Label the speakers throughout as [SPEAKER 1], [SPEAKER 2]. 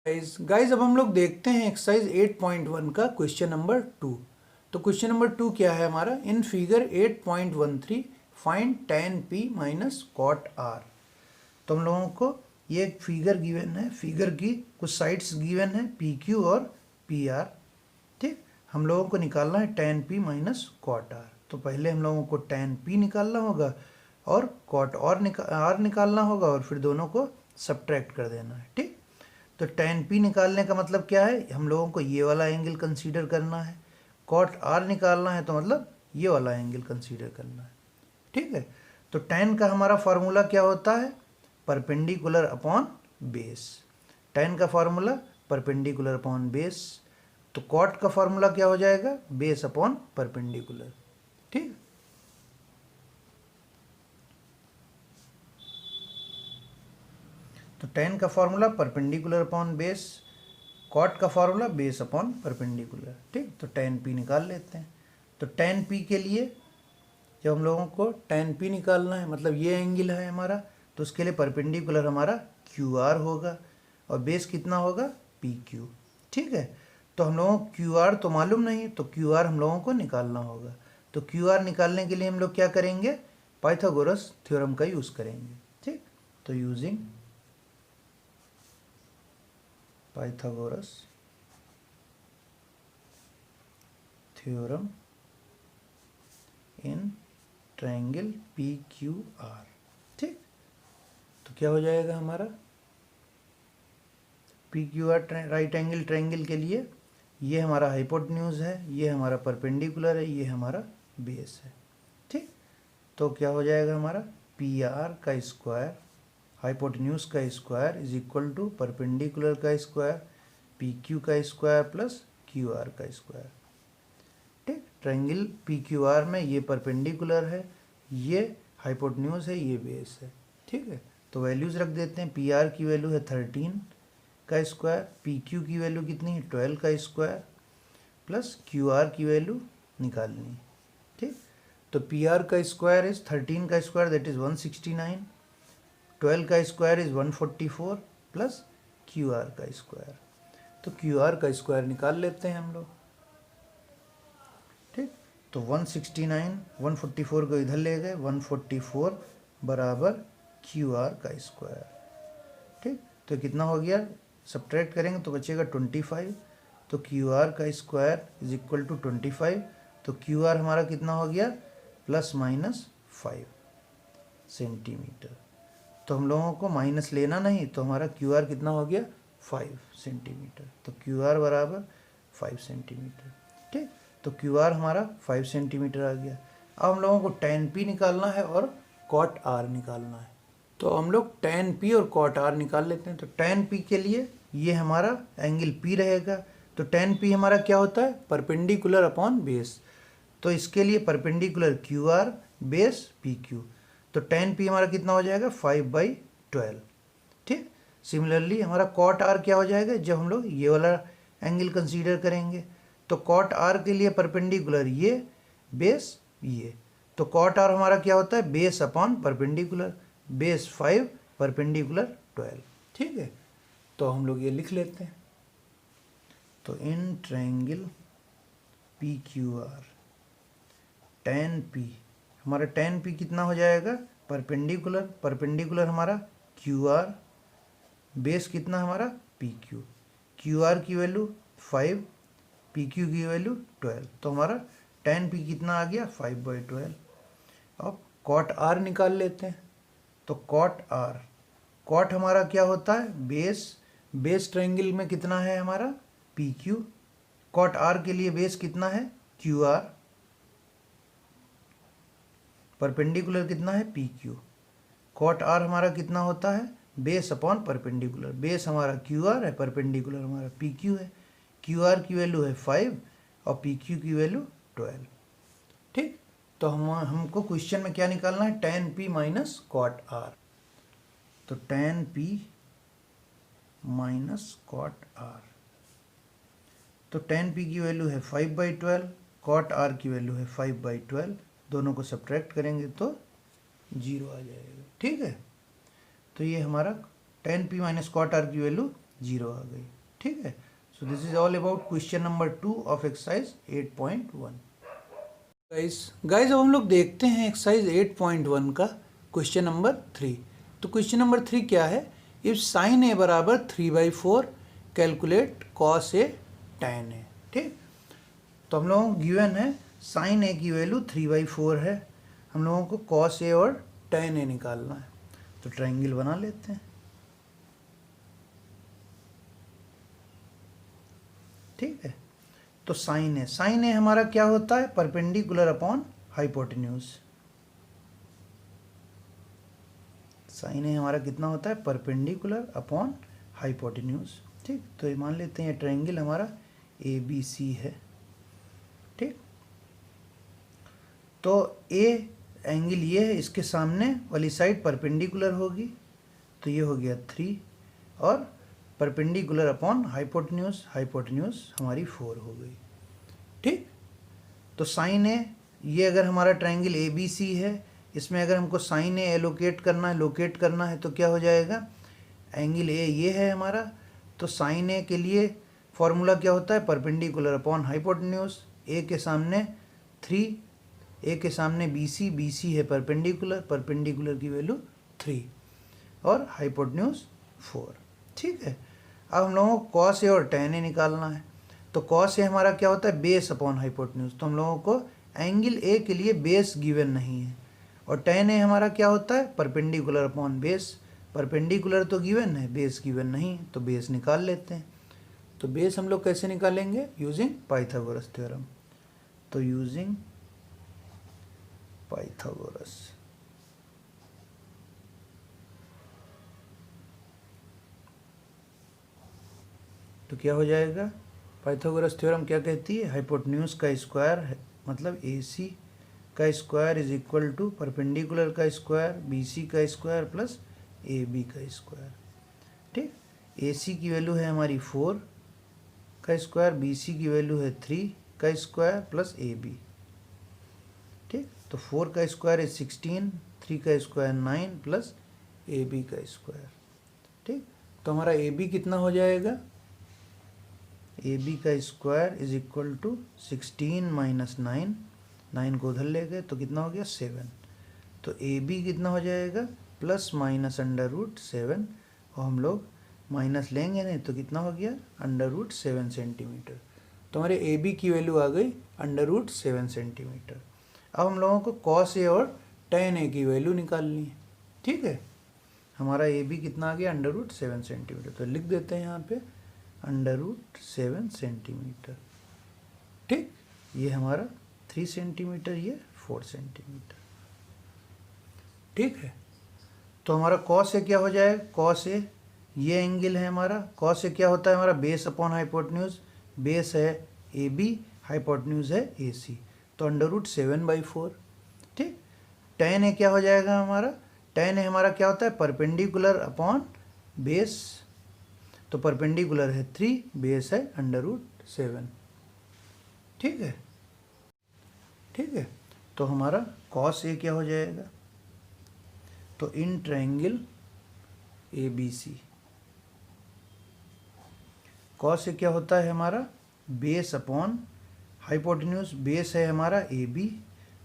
[SPEAKER 1] Guys अब हम लोग देखते हैं एक्सरसाइज 8.1 का क्वेश्चन नंबर 2। तो क्वेश्चन नंबर 2 क्या है हमारा, in figure 8.13 find tan p minus cot r। तो हम लोगों को ये एक फिगर गिवन है, फिगर की कुछ साइड्स गिवन है पी क्यू और पी आर। ठीक, हम लोगों को निकालना है tan p minus cot r। तो पहले हम लोगों को tan p निकालना होगा और कॉट r निकालना होगा और फिर दोनों को सब्ट्रैक्ट कर देना है। ठीक, तो tan p निकालने का मतलब क्या है, हम लोगों को ये वाला एंगल कंसीडर करना है। कॉट r निकालना है तो मतलब ये वाला एंगल कंसीडर करना है। ठीक है, तो tan का हमारा फार्मूला क्या होता है, परपेंडिकुलर अपॉन बेस। tan का फार्मूला परपेंडिकुलर अपॉन बेस। तो कॉट का फार्मूला क्या हो जाएगा, बेस अपॉन परपेंडिकुलर। ठीक, तो tan का formula perpendicular upon base, cot का फार्मूला बेस अपॉन परपेंडिकुलर। ठीक, तो tan p निकाल लेते हैं। तो tan p के लिए जब हम लोगों को tan p निकालना है, मतलब ये एंगल है हमारा, तो उसके लिए परपेंडिकुलर हमारा QR होगा और बेस कितना होगा, PQ। ठीक है, तो हम लोगों को QR तो मालूम नहीं, तो QR हम लोगों को निकालना होगा। तो QR निकालने के लिए हम लोग क्या करेंगे, पाइथागोरस थ्योरम का यूज़ करेंगे। ठीक, तो using Pythagoras theorem in triangle PQR। ठीक, तो क्या हो जाएगा हमारा, PQR राइट एंगल ट्रायंगल के लिए ये हमारा हाइपोटेन्यूज है, ये हमारा परपेंडिकुलर है, ये हमारा बेस है। ठीक, तो क्या हो जाएगा हमारा, PR का स्क्वायर हाइपोटेन्यूज का square is equal to perpendicular का स्क्वायर PQ का स्क्वायर प्लस QR का स्क्वायर। ठीक, ट्रायंगल PQR में ये परपेंडिकुलर है, ये हाइपोटेन्यूज है, ये बेस है। ठीक है, तो वैल्यूज रख देते हैं। PR की वैल्यू है 13 का स्क्वायर, PQ की वैल्यू कितनी है 12 का स्क्वायर प्लस QR की वैल्यू निकालनी। ठीक, तो PR का स्क्वायर इज 13 का स्क्वायर दैट इज 169, 12 का स्क्वायर इज 144 प्लस QR का स्क्वायर। तो QR का स्क्वायर निकाल लेते हैं हम लोग। ठीक, तो 169 144 को इधर ले गए, 144 बराबर QR का स्क्वायर। ठीक, तो कितना हो गया, सब्ट्रैक्ट करेंगे तो बचेगा 25। तो QR का स्क्वायर इज इक्वल टू 25। तो QR हमारा कितना हो गया, प्लस माइनस 5 सेंटीमीटर। तो हम लोगों को माइनस लेना नहीं, तो हमारा QR कितना हो गया 5 सेंटीमीटर। तो QR बराबर 5 सेंटीमीटर। ठीक, तो QR हमारा 5 सेंटीमीटर आ गया। अब हम लोगों को tan p निकालना है और cot r निकालना है। तो हम लोग tan p और cot r निकाल लेते हैं। तो tan p के लिए ये हमारा एंगल P रहेगा। तो tan p हमारा क्या होता है, परपेंडिकुलर अपॉन बेस। तो इसके लिए परपेंडिकुलर QR बेस PQ। तो tan p हमारा कितना हो जाएगा 5/12। ठीक, सिमिलरली हमारा cot r क्या हो जाएगा, जब हम लोग ये वाला एंगल कंसीडर करेंगे तो cot r के लिए परपेंडिकुलर ये बेस ये, तो cot r हमारा क्या होता है, base upon perpendicular, base 5 perpendicular 12। ठीक है, तो हम लोग ये लिख लेते हैं। तो in triangle PQR tan p, हमारा tan p कितना हो जाएगा, परपेंडिकुलर, परपेंडिकुलर हमारा QR, बेस कितना हमारा PQ, QR की वैल्यू 5, PQ की वैल्यू 12। तो हमारा tan p कितना आ गया 5/12। अब cot r निकाल लेते हैं। तो cot r, cot हमारा क्या होता है, बेस, बेस ट्रायंगल में कितना है हमारा PQ, cot r के लिए बेस कितना है QR, परपेंडिकुलर कितना है PQ। cot r हमारा कितना होता है, बेस अपॉन परपेंडिकुलर, बेस हमारा QR है, परपेंडिकुलर हमारा PQ है। QR की वैल्यू है 5 और PQ की वैल्यू 12। ठीक, तो हमको क्वेश्चन में क्या निकालना है, tan p minus cot r। तो tan p minus cot r, तो tan p की वैल्यू है 5/12, cot r की वैल्यू है 5/12, दोनों को सब्ट्रैक्ट करेंगे तो 0 आ जाएगा। ठीक है, तो ये हमारा tan p minus cot r की वैल्यू 0 आ गई। ठीक है। So this is all about question number 2 of exercise 8.1। Guys अब हम लोग देखते हैं एक्सरसाइज 8.1 का क्वेश्चन नंबर 3। तो क्वेश्चन नंबर 3 क्या है? इफ साइन ए बराबर 3/4 कैलकुलेट कॉस ए tan ए। ठीक, तो हम लोगों को गिवन है साइन ए की वैल्यू 3/4 है, हम लोगों को कॉस ए और tan ए निकालना है। तो ट्रायंगल बना लेते हैं। ठीक है, तो साइन ए हमारा क्या होता है? Perpendicular upon hypotenuse. साइन ए हमारा कितना होता है? Perpendicular upon hypotenuse. ठीक, तो ये मान लेते हैं ट्रायंगल हमारा ABC है। ठीक, तो ए एंगल ये है, इसके सामने वाली साइड परपेंडिकुलर होगी, तो ये हो गया 3 और परपेंडिकुलर अपॉन हाइपोटेन्यूज हमारी 4 हो गई। ठीक, तो साइन ए, ये अगर हमारा ट्रायंगल ABC है, इसमें अगर हमको साइन ए लोकेट करना है तो क्या हो जाएगा? एंगल ए ये है हमारा, तो साइन ए के लिए फॉर्मूला क्या होता है? Perpendicular upon hypotenuse. ए के सामने 3, ए के सामने BC है परपेंडिकुलर की वैल्यू 3 और हाइपोटेन्यूज 4। ठीक है, अब हम लोगों को कॉस ए और tan ए निकालना है। तो कॉस ए हमारा क्या होता है? Base upon hypotenuse. तो हम लोगों को एंगल ए के लिए बेस गिवन नहीं है, और tan ए हमारा क्या होता है? Perpendicular upon base. परपेंडिकुलर तो गिवन है, बेस गिवन नहीं, तो बेस निकाल लेते हैं। तो बेस हम लोग कैसे निकालेंगे? Using Pythagoras theorem. तो यूजिंग पाइथागोरस, तो क्या हो जाएगा? पाइथागोरस थ्योरम क्या कहती है? हाइपोटेन्यूज का स्क्वायर है, मतलब AC का square is equal to perpendicular का स्क्वायर BC का स्क्वायर प्लस AB का स्क्वायर। ठीक, AC की वैल्यू है हमारी 4 का स्क्वायर, BC की वैल्यू है 3 का स्क्वायर प्लस AB। ठीक, तो 4 का स्क्वायर इज 16, 3 का स्क्वायर 9 प्लस AB का स्क्वायर। ठीक, तो हमारा AB कितना हो जाएगा? AB का square is equal to 16 minus 9, 9 को उधर ले गए तो कितना हो गया? 7। तो AB कितना हो जाएगा? प्लस माइनस √7, और हम लोग माइनस लेंगे नहीं तो कितना हो गया? √7 सेंटीमीटर। तो हमारे AB की वैल्यू आ गई √7 सेंटीमीटर। अब हम लोगों को कॉस ए और tan ए की वैल्यू निकालनी है। ठीक है, हमारा AB कितना आ गया? √7 सेंटीमीटर। तो लिख देते हैं यहाँ पे √7 सेंटीमीटर। ठीक, ये हमारा 3 सेंटीमीटर, ये 4 सेंटीमीटर। ठीक है, तो हमारा कॉस ए क्या हो जाएगा? कॉस ए ये एंगल है हमारा। कॉस ए क्या होता है हमारा? Base upon hypotenuse. बेस है AB, हाइपोटेन्यूज है AC, तो √7/4। ठीक, tan ए क्या हो जाएगा हमारा? tan ए हमारा क्या होता है? परपेंडिकुलर अपॉन बेस, तो परपेंडिकुलर है 3, बेस है √7। ठीक है, ठीक है, तो हमारा कॉस ए क्या हो जाएगा? तो in triangle ABC cos A क्या होता है हमारा? Base upon hypotenuse. बेस है हमारा AB,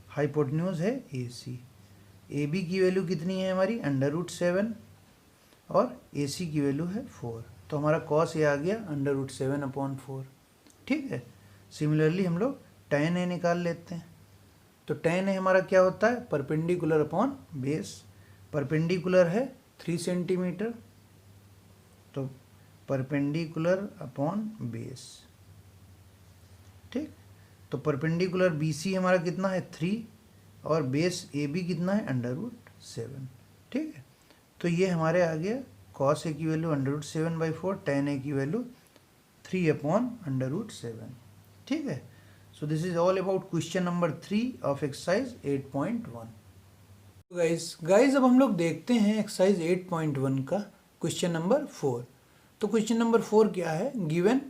[SPEAKER 1] हाइपोटेन्यूज है AC। AB की वैल्यू कितनी है हमारी? √7, और AC की वैल्यू है 4। तो हमारा कॉस ए आ गया √7/4। ठीक है, सिमिलरली हम लोग tan ए निकाल लेते हैं। तो tan ए हमारा क्या होता है? Perpendicular upon base. परपेंडिकुलर है 3 सेंटीमीटर, तो परपेंडिकुलर अपॉन बेस। ठीक, तो परपेंडिकुलर BC हमारा कितना है? 3, और बेस AB कितना है? √7। ठीक है, तो ये हमारे आ गया कॉस ए की वैल्यू √7/4, tan ए की वैल्यू 3/√7। ठीक है, so this is all about question number 3 of exercise 8.1। Guys अब हम लोग देखते हैं एक्सरसाइज 8.1 का क्वेश्चन नंबर 4। तो क्वेश्चन नंबर 4 क्या है? गिवन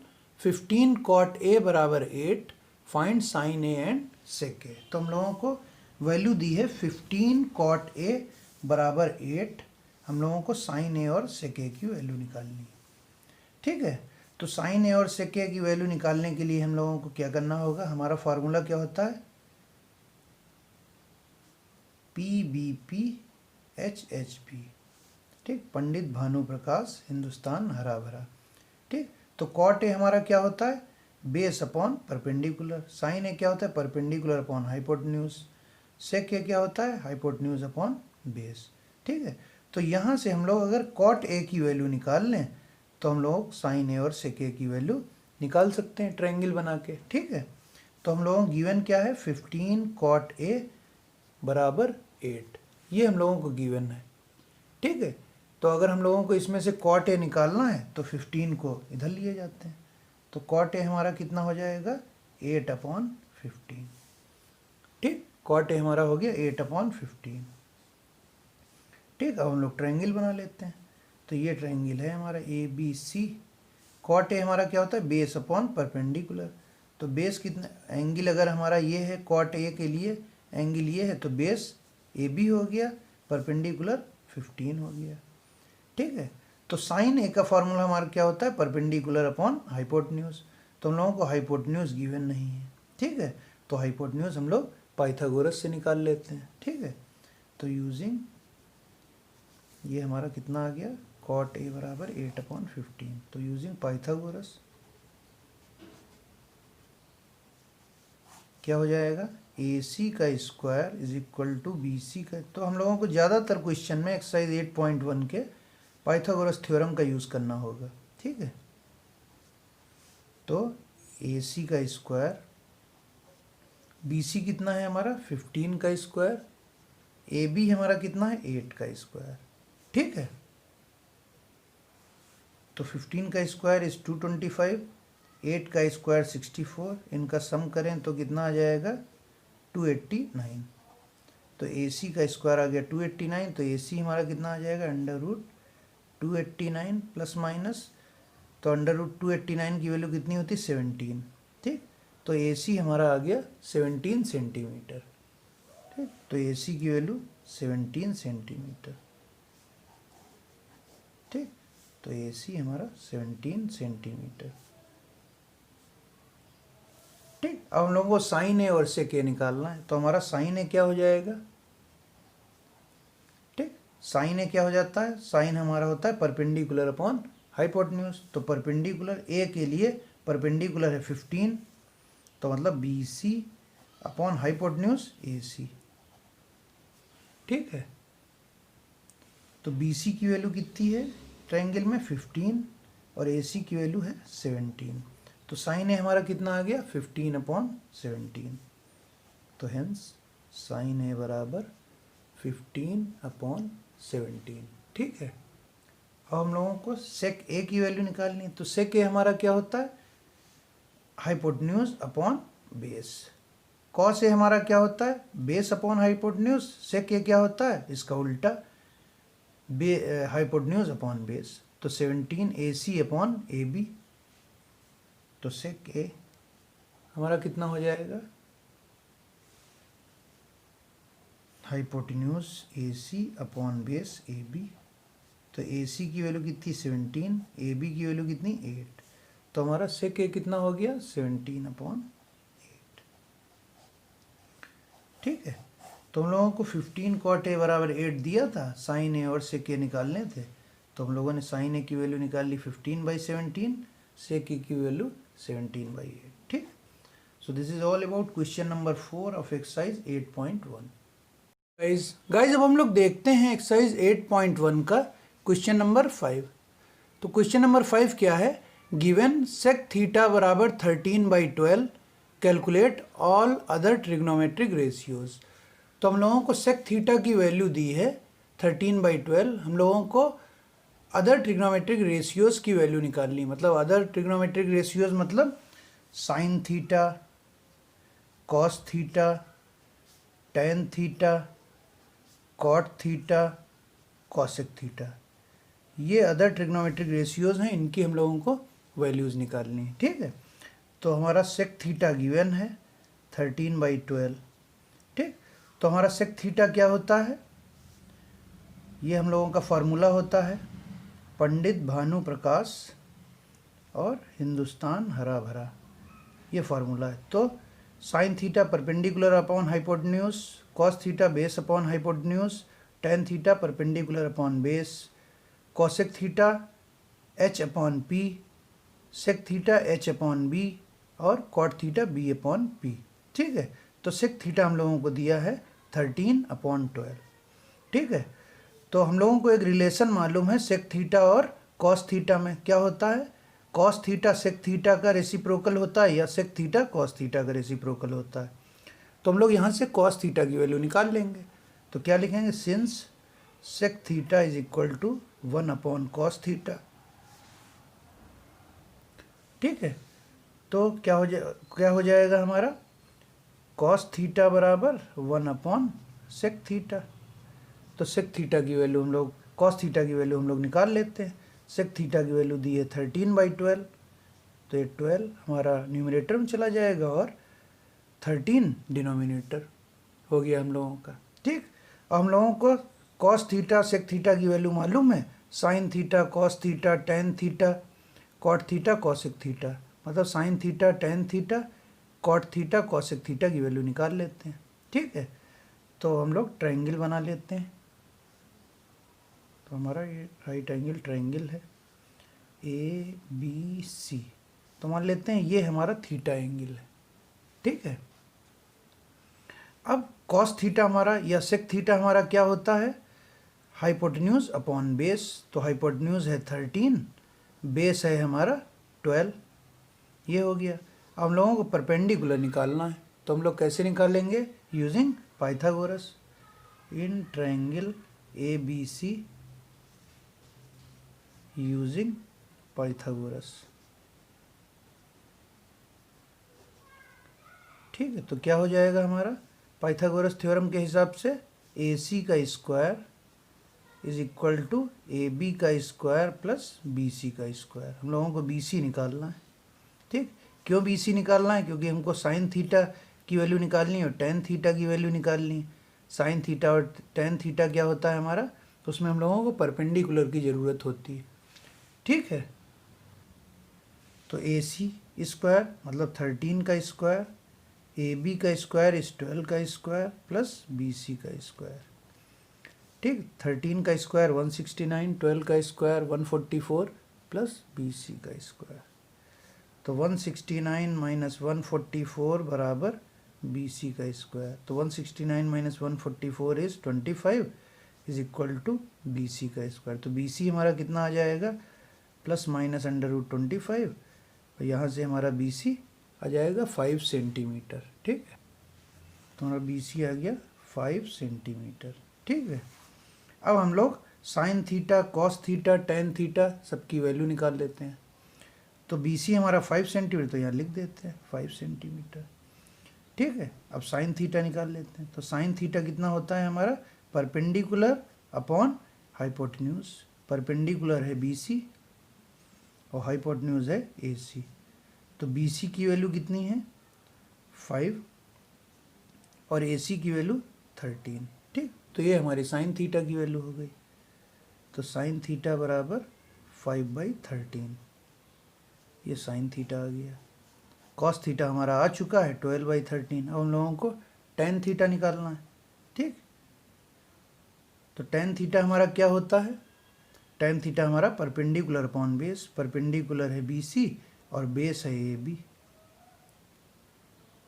[SPEAKER 1] 15 cot A बराबर 8, फाइंड साइन ए एंड सेक ए। तो हम लोगों को वैल्यू दी है 15 cot A बराबर 8, हम लोगों को साइन ए और सेक ए की वैल्यू निकालनी है। ठीक है, तो साइन ए और सेक ए की वैल्यू निकालने के लिए हम लोगों को क्या करना होगा, हमारा फार्मूला क्या होता है, P B P H H P, ठीक, पंडित भानु प्रकाश हिंदुस्तान हरा भरा, ठीक। तो कॉट ए हमारा क्या होता है, बेस अपॉन परपेंडिकुलर, साइन ए क्या होता है, परपेंडिकुलर अपॉन हाइपोटेन्यूज, सेक ए क्या होता है, हाइपोटेन्यूज अपॉन बेस, ठीक है। तो यहाँ से हम लोग अगर कॉट ए की वैल्यू निकाल लें तो हम लोग साइन ए और सेक ए की वैल्यू निकाल सकते हैं ट्रायंगल बना के, ठीक है। तो हम लोगों को गिवन क्या है, 15 कॉट ए बराबर 8, ये हम लोगों को गिवन है, ठीक है। तो अगर हम लोगों को इसमें से कॉट ए निकालना है तो 15 को इधर लिए जाते हैं, तो कॉट ए हमारा कितना हो जाएगा, 8/15, ठीक। कॉट ए हमारा हो गया 8/15, ठीक। अब हम लोग ट्रायंगल बना लेते हैं। तो ये ट्रायंगल है हमारा ए बी सी। कॉट ए हमारा क्या होता है, बेस अपॉन परपेंडिकुलर। तो बेस कितना, एंगल अगर हमारा ये है कॉट ए के लिए एंगल ये है, तो बेस ए बी हो गया, परपेंडिकुलर 15 हो गया, ठीक है। तो साइन ए का फॉर्मूला हमारा क्या होता है, परपेंडिकुलर अपॉन हाइपोटेन्यूज। तो हम लोगों को हाइपोटेन्यूज गिवन नहीं है, ठीक है। तो हाइपोटेन्यूज हम लोग पाइथागोरस से निकाल लेते हैं, ठीक है। तो यूजिंग ये हमारा कितना आ गया, कॉट ए बराबर 8/15। तो यूजिंग पाइथागोरस क्या हो जाएगा, ए सी का square is equal to B C का। तो हम लोगों को ज़्यादातर क्वेश्चन में एक्सरसाइज 8.1 के पाइथागोरस थ्योरम का यूज़ करना होगा, ठीक है। तो ए सी का स्क्वायर, बी सी कितना है हमारा 15 का स्क्वायर, ए बी हमारा कितना है 8 का स्क्वायर, ठीक है। तो 15 का स्क्वायर इज 225, 8 का स्क्वायर 64, इनका सम करें तो कितना आ जाएगा 289। तो ए सी का स्क्वायर आ गया 289, तो ए सी हमारा कितना आ जाएगा √289 प्लस माइनस, तो √289 की वैल्यू कितनी होती है 17, ठीक। तो ए सी हमारा आ गया 17 सेंटीमीटर, ठीक। तो ए सी की वैल्यू 17 सेंटीमीटर, ठीक। तो ए सी हमारा 17 सेंटीमीटर, ठीक। अब हम लोगों को साइन ए और सेक ए निकालना है। तो हमारा साइन ए क्या हो जाएगा, ठीक। साइन ए क्या हो जाता है, साइन हमारा होता है परपेंडिकुलर अपॉन हाइपोटेन्यूज। तो परपेंडिकुलर ए के लिए परपेंडिकुलर है 15, तो मतलब B C upon hypotenuse A सी, ठीक है। तो बी सी की वैल्यू कितनी है ट्रायंगल में 15 और ए सी की वैल्यू है 17। तो साइन ए हमारा कितना आ गया 15/17। तो हेंस साइन ए बराबर 15/17, ठीक है। अब हम लोगों को सेक ए की वैल्यू निकालनी है। तो सेक ए हमारा क्या होता है, hypotenuse upon base. Cos A हमारा क्या होता है, बेस अपॉन हाइपोटेन्यूज। सेक ए क्या होता है, इसका उल्टा, हाइपोटेन्यूज अपॉन बेस। तो 17 ए सी अपॉन ए बी। तो सेक ए हमारा कितना हो जाएगा, hypotenuse A C upon base A B. तो ए सी की वैल्यू कितनी 17, ए बी की वैल्यू कितनी 8। तो हमारा सेक ए कितना हो गया 17/8, ठीक है। तो हम लोगों को 15 कॉट ए बराबर 8 दिया था, साइन ए और सेक ए निकालने थे। तो हम लोगों ने साइन ए की वैल्यू निकाल ली 15/17, सेक ए की वैल्यू 17/8, ठीक। So this is all about question number 4 of exercise 8.1। Guys अब हम लोग देखते हैं एक्सरसाइज 8.1 का क्वेश्चन नंबर 5। तो क्वेश्चन नंबर 5 क्या है, गिवन सेक थीटा बराबर 13/12, calculate all other trigonometric ratios. तो हम लोगों को सेक थीटा की वैल्यू दी है 13/12, हम लोगों को अदर ट्रिग्नोमेट्रिक रेशियोज की वैल्यू निकालनी। मतलब अदर ट्रिग्नोमेट्रिक रेशियोज मतलब sine theta, cos theta, tan theta, cot theta, cosec theta, ये अदर ट्रिग्नोमेट्रिक रेशियोज हैं, इनकी हम लोगों को वैल्यूज़ निकालनी है, ठीक है। तो हमारा सेक थीटा गिवन है 13/12, ठीक। तो हमारा सेक थीटा क्या होता है, ये हम लोगों का फार्मूला होता है पंडित भानु प्रकाश और हिंदुस्तान हरा भरा, ये फार्मूला है। तो sine theta perpendicular upon hypotenuse, cos theta base upon hypotenuse, tan theta perpendicular upon base, cosec theta H upon P, sec theta H upon B और cot theta B upon P. ठीक है, तो sec theta हम लोगों को दिया है 13/12। ठीक है, तो हम लोगों को एक रिलेशन मालूम है सेक थीटा और कॉस थीटा में। क्या होता है, कॉस थीटा सेक थीटा का रेसिप्रोकल होता है या सेक थीटा कॉस थीटा का रेसिप्रोकल होता है। तो हम लोग यहाँ से कॉस थीटा की वैल्यू निकाल लेंगे। तो क्या लिखेंगे, since sec theta is equal to 1/cos theta. ठीक है, तो क्या हो जाएगा हमारा, कॉस थीटा बराबर 1/sec थीटा। तो सेक थीटा की वैल्यू हम लोग, कॉस थीटा की वैल्यू हम लोग निकाल लेते हैं। सेक थीटा की वैल्यू दी है 13/12, तो ये 12 हमारा न्यूमरेटर में चला जाएगा और 13 डिनोमिनेटर हो गया हम लोगों का। ठीक, अब हम लोगों को कॉस थीटा सेक थीटा की वैल्यू मालूम है, sine theta cos theta tan theta cot theta cosec theta, मतलब sine theta tan theta cot theta cosec theta की वैल्यू निकाल लेते हैं। ठीक है, तो हम लोग ट्रायंगल बना लेते हैं। तो हमारा ये राइट एंगल ट्रायंगल है ए बी सी, तो मान लेते हैं ये हमारा थीटा एंगल है। ठीक है, अब कॉस थीटा हमारा या सेक थीटा हमारा क्या होता है, हाइपोटेन्यूज अपॉन बेस। तो हाइपोटेन्यूज है 13, बेस है हमारा 12, ये हो गया। अब हम लोगों को परपेंडिकुलर निकालना है, तो हम लोग कैसे निकालेंगे, using Pythagoras. In triangle A B C using Pythagoras. ठीक है, तो क्या हो जाएगा हमारा, पाइथागोरस थ्योरम के हिसाब से ए सी का square is equal to A B का स्क्वायर प्लस बी सी का स्क्वायर। हम लोगों को बी सी निकालना है। ठीक, क्यों बी सी निकालना है, क्योंकि हमको साइन थीटा की वैल्यू निकालनी है और टेन थीटा की वैल्यू निकालनी है। साइन थीटा और टेन थीटा क्या होता है हमारा, तो उसमें हम लोगों को परपेंडिकुलर की ज़रूरत होती है। ठीक है, तो ए सी स्क्वायर मतलब 13 का स्क्वायर, ए बी का स्क्वायर इस 12 का स्क्वायर प्लस बी सी का स्क्वायर। ठीक, 13 का स्क्वायर 169, 12 का स्क्वायर 144 प्लस बी सी का स्क्वायर। तो 169 माइनस 144 बराबर बी सी का स्क्वायर। तो 169 minus 144 is 25 is equal to B C का स्क्वायर। तो बी सी हमारा कितना आ जाएगा, प्लस माइनस √25, और यहाँ से हमारा बी सी आ जाएगा 5 सेंटीमीटर। ठीक है, तो हमारा बी सी आ गया 5 सेंटीमीटर। ठीक है, अब हम लोग sign theta cos theta tan theta सबकी वैल्यू निकाल लेते हैं। तो बी सी हमारा 5 सेंटीमीटर, तो यहाँ लिख देते हैं 5 सेंटीमीटर। ठीक है, अब साइन थीटा निकाल लेते हैं। तो साइन थीटा कितना होता है हमारा, परपेंडिकुलर अपॉन हाइपोटेन्यूज। परपेंडिकुलर है बी सी और हाइपोटेन्यूज है ए सी। तो बी सी की वैल्यू कितनी है 5 और ए सी की वैल्यू 13। ठीक, तो ये हमारी साइन थीटा की वैल्यू हो गई। तो साइन थीटा बराबर 5/13, ये साइन थीटा आ गया। कॉस थीटा हमारा आ चुका है 12/13। अब हम लोगों को टेन थीटा निकालना है। ठीक, तो टेन थीटा हमारा क्या होता है, टेन थीटा हमारा परपेंडिकुलर अपॉन बेस। परपेंडिकुलर है बी सी और बेस है A B,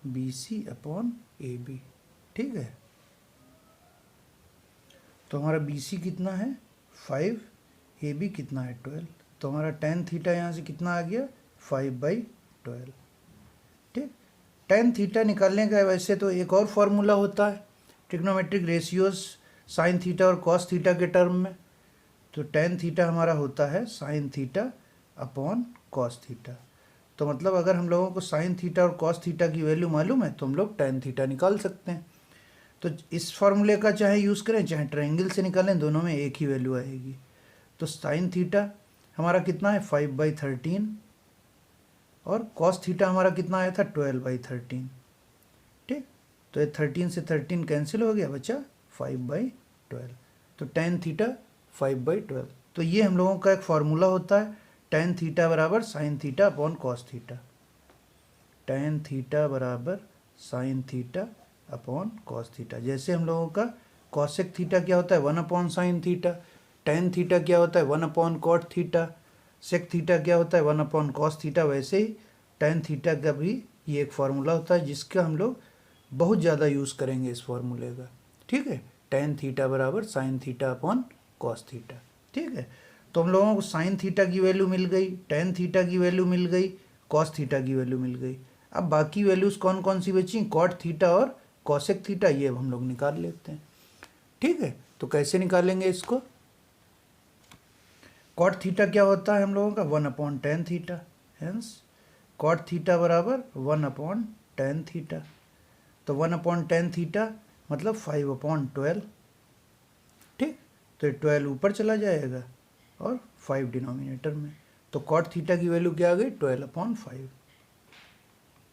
[SPEAKER 1] B C upon A B. ठीक है, तो हमारा बी सी कितना है 5, ए बी कितना है 12। तो हमारा टेन थीटा यहाँ से कितना आ गया 5/12। ठीक, टेन थीटा निकालने का वैसे तो एक और फॉर्मूला होता है ट्रिग्नोमेट्रिक रेशियोज साइन थीटा और कॉस थीटा के टर्म में। तो टेन थीटा हमारा होता है sine theta upon cos theta. तो मतलब अगर हम लोगों को साइन थीटा और कॉस थीटा की वैल्यू मालूम है तो हम लोग टेन थीटा निकाल सकते हैं। तो इस फॉर्मूले का चाहे यूज़ करें चाहे ट्रायंगल से निकालें, दोनों में एक ही वैल्यू आएगी। तो साइन थीटा हमारा कितना है 5/13 और कॉस थीटा हमारा कितना आया था 12/13। ठीक, तो ये 13 से 13 कैंसिल हो गया, बचा 5/12। तो टेन थीटा 5/12। तो ये हम लोगों का एक फार्मूला होता है tan थीटा बराबर sin theta upon cos theta, tan theta बराबर sin theta upon cos theta. जैसे हम लोगों का cosec थीटा क्या होता है 1 upon sine theta, tan theta क्या होता है 1 upon cot theta, sec theta क्या होता है 1 अपॉन cos थीटा, वैसे ही tan थीटा का भी ये एक फार्मूला होता है जिसका हम लोग बहुत ज़्यादा यूज़ करेंगे इस फार्मूले का। ठीक है, tan थीटा बराबर sin theta upon cos theta. ठीक है, तो हम लोगों को sin थीटा की वैल्यू मिल गई, tan थीटा की वैल्यू मिल गई, cos थीटा की वैल्यू मिल गई। अब बाकी वैल्यूज़ कौन कौन सी बची, cot थीटा और cosec थीटा, ये अब हम लोग निकाल लेते हैं। ठीक है, तो कैसे निकालेंगे इसको। cot थीटा क्या होता है हम लोगों का 1 upon tan theta, hence cot theta बराबर 1 अपॉन टेन थीटा। तो 1 अपॉन टेन थीटा मतलब 5 अपॉन 12। ठीक, तो 12 ऊपर चला जाएगा और 5 डिनोमिनेटर में। तो cot थीटा की वैल्यू क्या आ गई 12 अपॉन 5,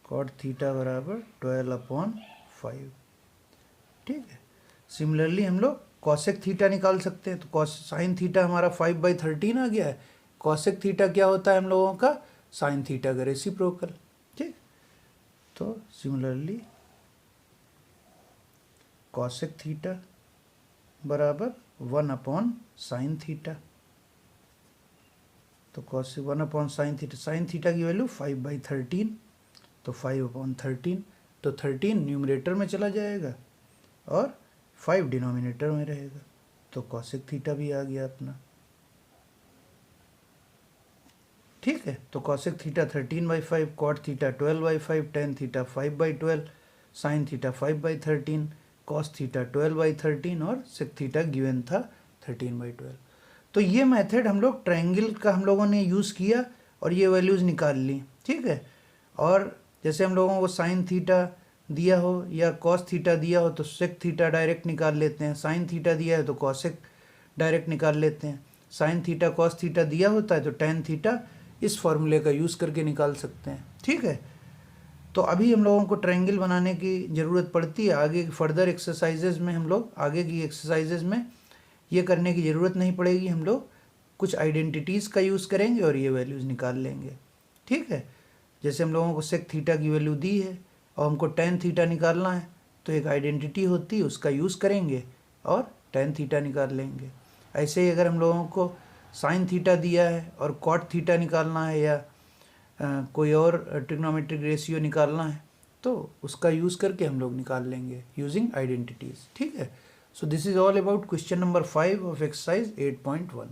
[SPEAKER 1] cot थीटा बराबर 12 अपॉन 5। ठीक है, सिमिलरली हम लोग cosec थीटा निकाल सकते हैं। तो sin थीटा हमारा 5/13 आ गया है, cosec थीटा क्या होता है हम लोगों का sin थीटा का रेसिप्रोकल। ठीक, तो सिमिलरली cosec थीटा बराबर 1 अपॉन साइन थीटा। तो cos 1 upon sine theta, sine theta की वैल्यू 5/13, तो 5 अपॉन 13, तो 13 न्यूमरेटर में चला जाएगा और 5 डिनोमिनेटर में रहेगा। तो cosec थीटा भी आ गया अपना। ठीक है, तो cosec theta 13/5, cot theta 12/5, tan theta 5/12, sin theta 5/13, cos theta 12/13 और sec थीटा गिवन था 13/12। तो ये मेथड हम लोग ट्रायंगल का हम लोगों ने यूज़ किया और ये वैल्यूज़ निकाल ली। ठीक है, और जैसे हम लोगों को sin थीटा दिया हो या cos थीटा दिया हो तो sec थीटा डायरेक्ट निकाल लेते हैं, sin थीटा दिया है तो cosec डायरेक्ट निकाल लेते हैं, sin थीटा cos थीटा दिया होता है तो tan थीटा इस फॉर्मूले का यूज़ करके निकाल सकते हैं। ठीक है, तो अभी हम लोगों को ट्रायंगल बनाने की ज़रूरत पड़ती है, आगे फर्दर एक्सरसाइजेज में हम लोग आगे की एक्सरसाइजेज में ये करने की ज़रूरत नहीं पड़ेगी, हम लोग कुछ आइडेंटिटीज़ का यूज़ करेंगे और ये वैल्यूज़ निकाल लेंगे। ठीक है, जैसे हम लोगों को sec थीटा की वैल्यू दी है और हमको tan थीटा निकालना है तो एक आइडेंटिटी होती है उसका यूज़ करेंगे और tan थीटा निकाल लेंगे। ऐसे ही अगर हम लोगों को sin थीटा दिया है और cot थीटा निकालना है या कोई और ट्रिग्नोमेट्रिक रेशियो निकालना है तो उसका यूज़ करके हम लोग निकाल लेंगे यूजिंग आइडेंटिटीज़। ठीक है, so this is all about question number 5 of exercise 8.1।